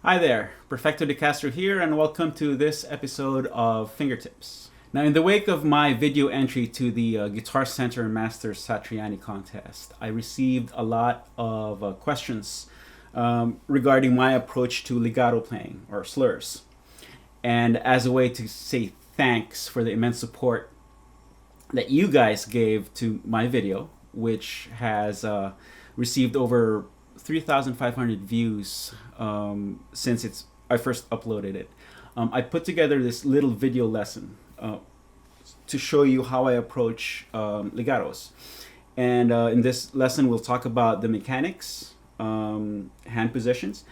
Hi there, Perfecto De Castro here, and welcome to this episode of FingerTIPS. Now, in the wake of my video entry to the Guitar Center Masters Satriani contest, I received a lot of questions regarding my approach to legato playing, or slurs. And as a way to say thanks for the immense support that you guys gave to my video, which has received over 3,500 views since I first uploaded it. I put together this little video lesson to show you how I approach legatos. And in this lesson, we'll talk about the mechanics, hand positions,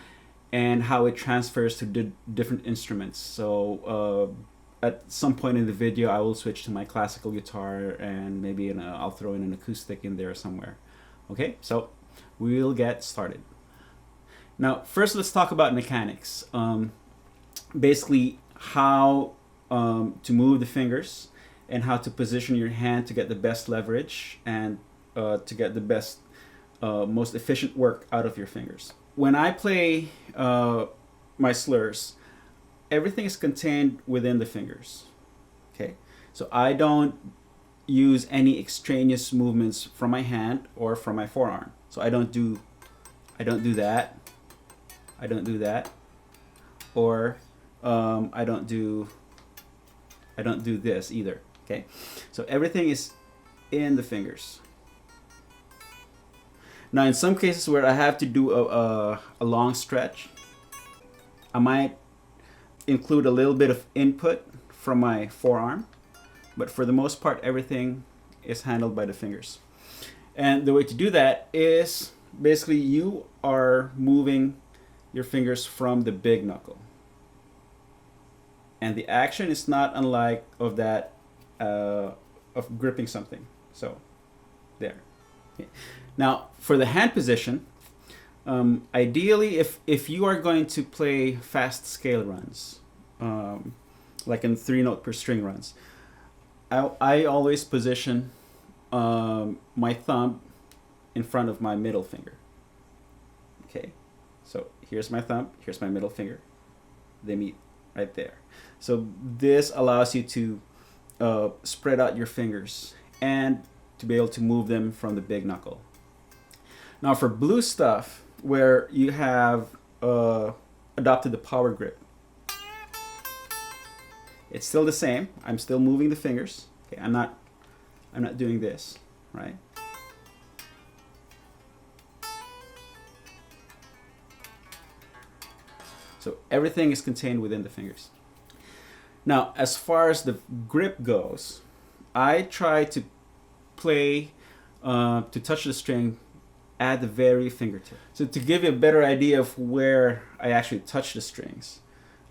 and how it transfers to different instruments. So at some point in the video, I will switch to my classical guitar, and maybe I'll throw in an acoustic in there somewhere. Okay, so we'll get started. Now, first, let's talk about mechanics. Basically, how to move the fingers and how to position your hand to get the best leverage and to get the best, most efficient work out of your fingers. When I play my slurs, everything is contained within the fingers. Okay, so I don't use any extraneous movements from my hand or from my forearm. So I don't do that. I don't do that, or I don't do this either. Okay, so everything is in the fingers. Now, in some cases where I have to do a long stretch, I might include a little bit of input from my forearm, but for the most part, everything is handled by the fingers. And the way to do that is basically you are moving your fingers from the big knuckle. And the action is not unlike of that of gripping something. So there. Okay. Now, for the hand position, ideally if you are going to play fast scale runs, like in 3-note per string runs, I always position my thumb in front of my middle finger. Okay, so here's my thumb, here's my middle finger. They meet right there. So this allows you to spread out your fingers and to be able to move them from the big knuckle. Now, for blues stuff, where you have adopted the power grip, it's still the same. I'm still moving the fingers. Okay, I'm not doing this, right? So everything is contained within the fingers. Now, as far as the grip goes, I try to play, to touch the string at the very fingertip. So to give you a better idea of where I actually touch the strings,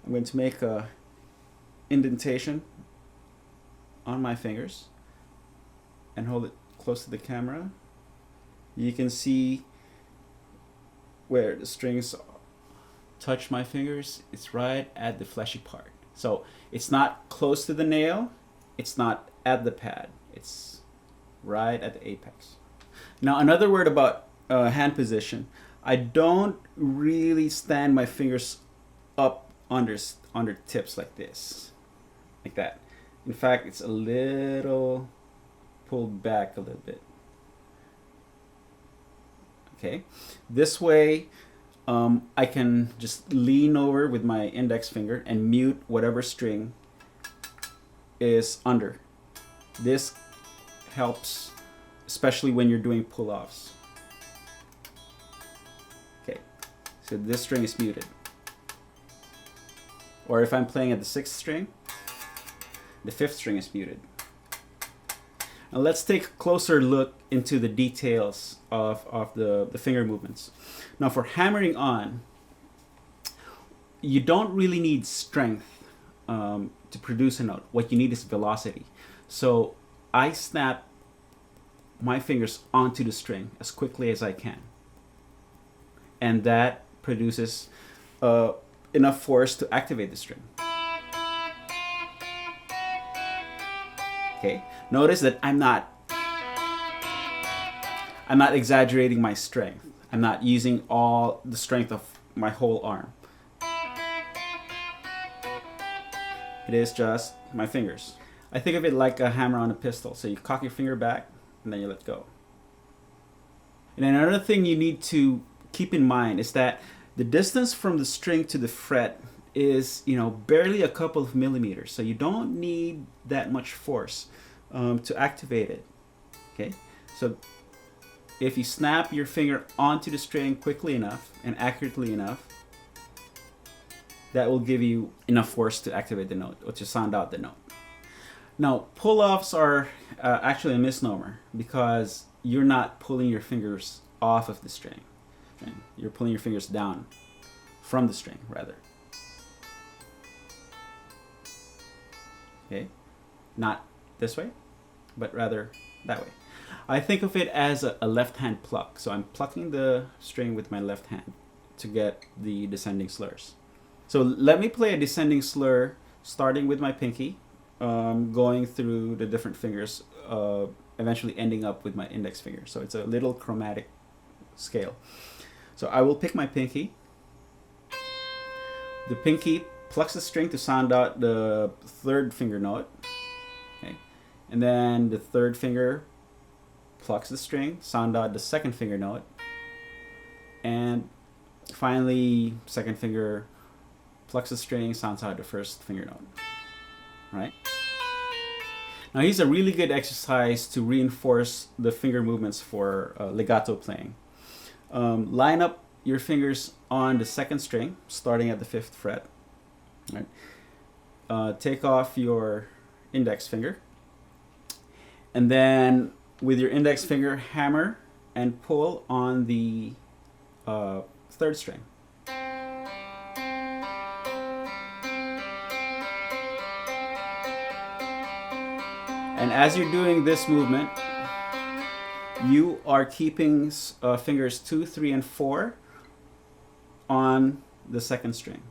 I'm going to make a indentation on my fingers and hold it close to the camera. You can see where the strings touch my fingers. It's right at the fleshy part. So it's not close to the nail, it's not at the pad, it's right at the apex. Now, another word about hand position, I don't really stand my fingers up under tips like this, like that. In fact, it's a little pulled back a little bit. Okay, this way I can just lean over with my index finger and mute whatever string is under. This helps, especially when you're doing pull-offs. Okay, so this string is muted. Or if I'm playing at the 6th string, the 5th string is muted. Now let's take a closer look into the details of the finger movements. Now, for hammering on, you don't really need strength to produce a note. What you need is velocity. So I snap my fingers onto the string as quickly as I can. And that produces enough force to activate the string. Okay, notice that I'm not exaggerating my strength. I'm not using all the strength of my whole arm. It is just my fingers. I think of it like a hammer on a pistol. So you cock your finger back and then you let go. And then another thing you need to keep in mind is that the distance from the string to the fret is, barely a couple of millimeters. So you don't need that much force to activate it. Okay, so if you snap your finger onto the string quickly enough and accurately enough, that will give you enough force to activate the note or to sound out the note. Now, pull-offs are actually a misnomer because you're not pulling your fingers off of the string. Okay? You're pulling your fingers down from the string, rather. Okay, not this way, but rather that way. I think of it as a left-hand pluck. So I'm plucking the string with my left hand to get the descending slurs. So let me play a descending slur starting with my pinky, going through the different fingers, eventually ending up with my index finger. So it's a little chromatic scale. So I will pick my pinky. The pinky plucks the string to sound out the third finger note. Okay. And then the third finger plucks the string, sound out the second finger note. And finally, second finger plucks the string, sounds out the first finger note. Right? Now here's a really good exercise to reinforce the finger movements for legato playing. Line up your fingers on the second string, starting at the 5th fret. Right? Take off your index finger, and then with your index finger, hammer and pull on the 3rd string. And as you're doing this movement, you are keeping fingers 2, 3, and 4 on the 2nd string.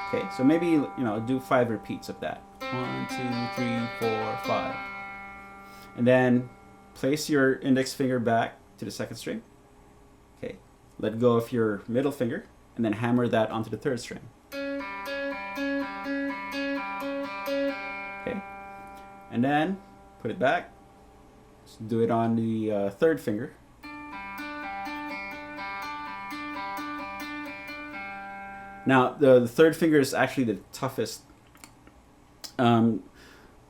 Okay, so maybe do 5 repeats of that. 1, 2, 3, 4, 5. And then place your index finger back to the 2nd string. Okay, let go of your middle finger and then hammer that onto the 3rd string. Okay, and then put it back. Let's do it on the 3rd finger. Now, the 3rd finger is actually the toughest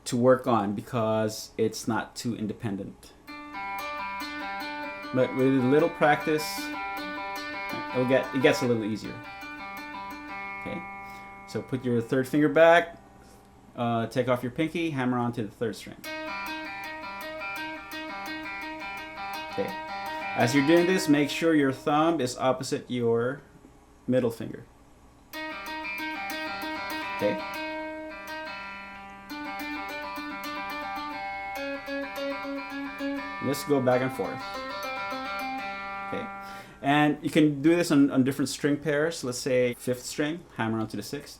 to work on because it's not too independent. But with a little practice, it gets a little easier. Okay, so put your 3rd finger back, take off your pinky, hammer onto the 3rd string. Okay, as you're doing this, make sure your thumb is opposite your middle finger. Okay. Just go back and forth. Okay. And you can do this on different string pairs. Let's say 5th string, hammer onto the 6th.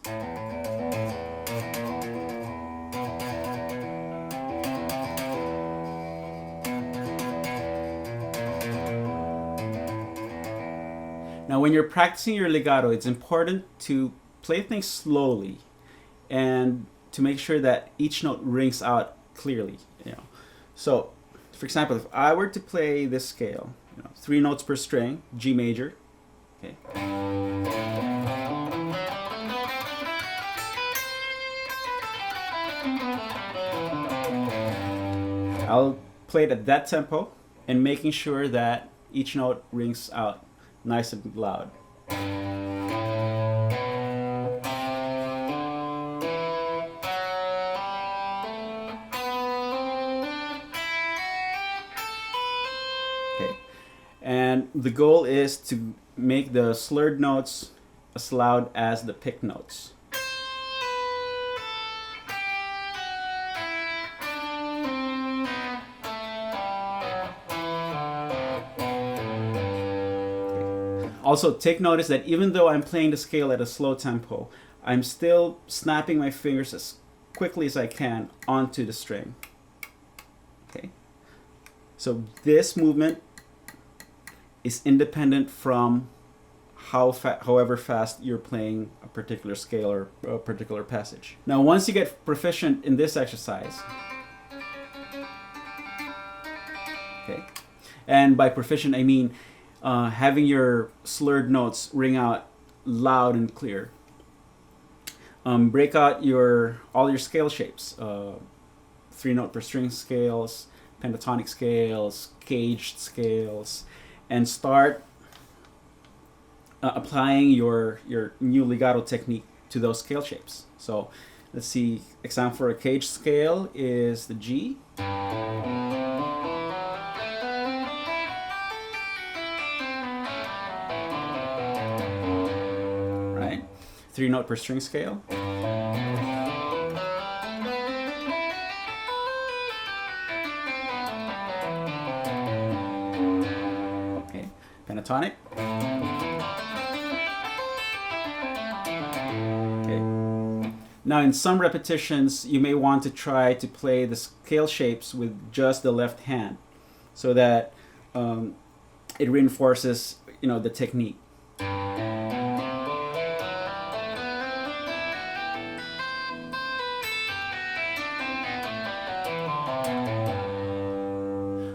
Now, when you're practicing your legato, it's important to play things slowly and to make sure that each note rings out clearly. So, for example, if I were to play this scale, 3 notes per string, G major. Okay. I'll play it at that tempo and making sure that each note rings out nice and loud. Okay. And the goal is to make the slurred notes as loud as the picked notes. Also, take notice that even though I'm playing the scale at a slow tempo, I'm still snapping my fingers as quickly as I can onto the string. Okay. So this movement is independent from however fast you're playing a particular scale or a particular passage. Now, once you get proficient in this exercise, okay, and by proficient I mean having your slurred notes ring out loud and clear. Break out all your scale shapes, 3-note per string scales, pentatonic scales, caged scales, and start applying your new legato technique to those scale shapes. So let's see, example for a caged scale is the G. Right? 3-note per string scale. Okay, pentatonic. Now, in some repetitions, you may want to try to play the scale shapes with just the left hand, so that it reinforces, the technique.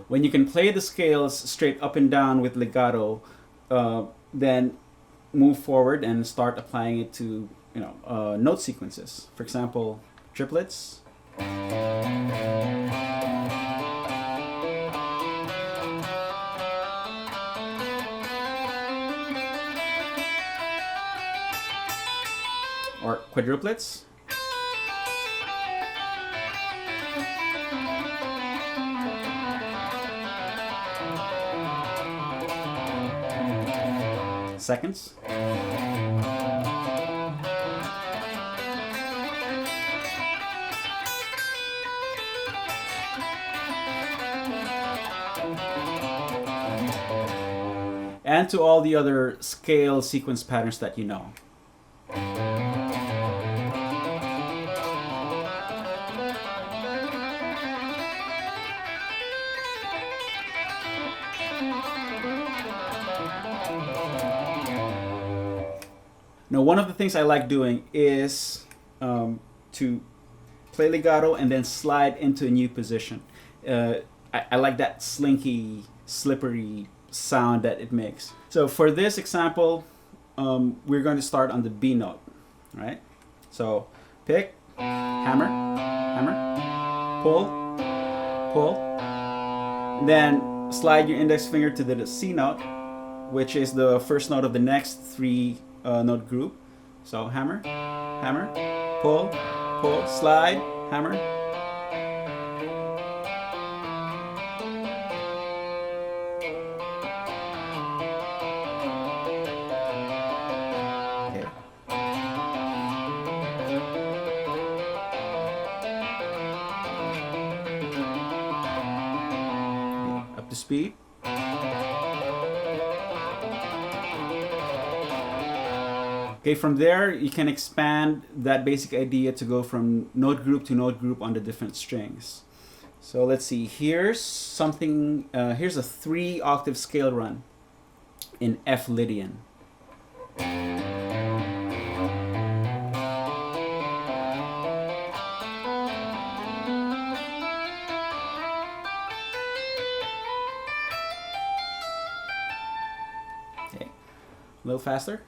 When you can play the scales straight up and down with legato, then move forward and start applying it to note sequences. For example, triplets. Or quadruplets. Seconds. And to all the other scale sequence patterns that you know. Now, one of the things I like doing is to play legato and then slide into a new position. I like that slinky, slippery sound that it makes. So for this example, we're going to start on the B note, right? So pick, hammer, hammer, pull, pull. Then slide your index finger to the C note, which is the first note of the next 3-note group. So hammer, hammer, pull, pull, slide, hammer. Up to speed. Okay, from there you can expand that basic idea to go from note group to note group on the different strings. So let's see, here's something, here's a 3-octave scale run in F Lydian. Okay, a little faster.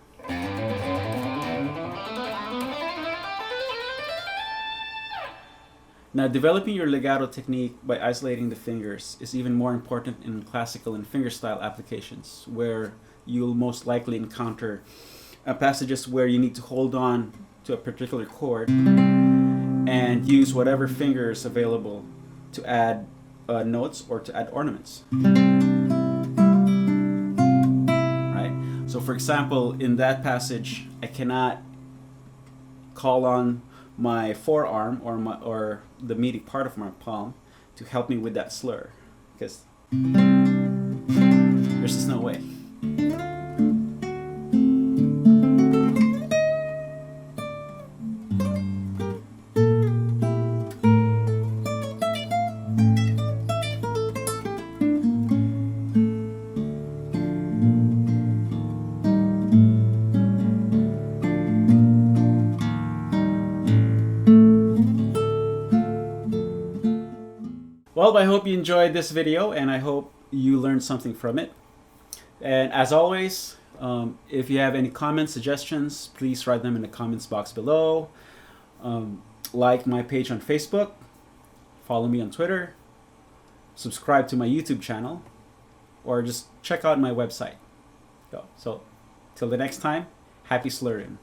Now, developing your legato technique by isolating the fingers is even more important in classical and fingerstyle applications, where you'll most likely encounter passages where you need to hold on to a particular chord and use whatever fingers available to add notes or to add ornaments. Right? So, for example, in that passage, I cannot call on my forearm or the meaty part of my palm to help me with that slur, because there's just no way. Well, I hope you enjoyed this video, and I hope you learned something from it. And as always, if you have any comments, suggestions, please write them in the comments box below. Like my page on Facebook, follow me on Twitter, subscribe to my YouTube channel, or just check out my website. So till the next time, happy slurring.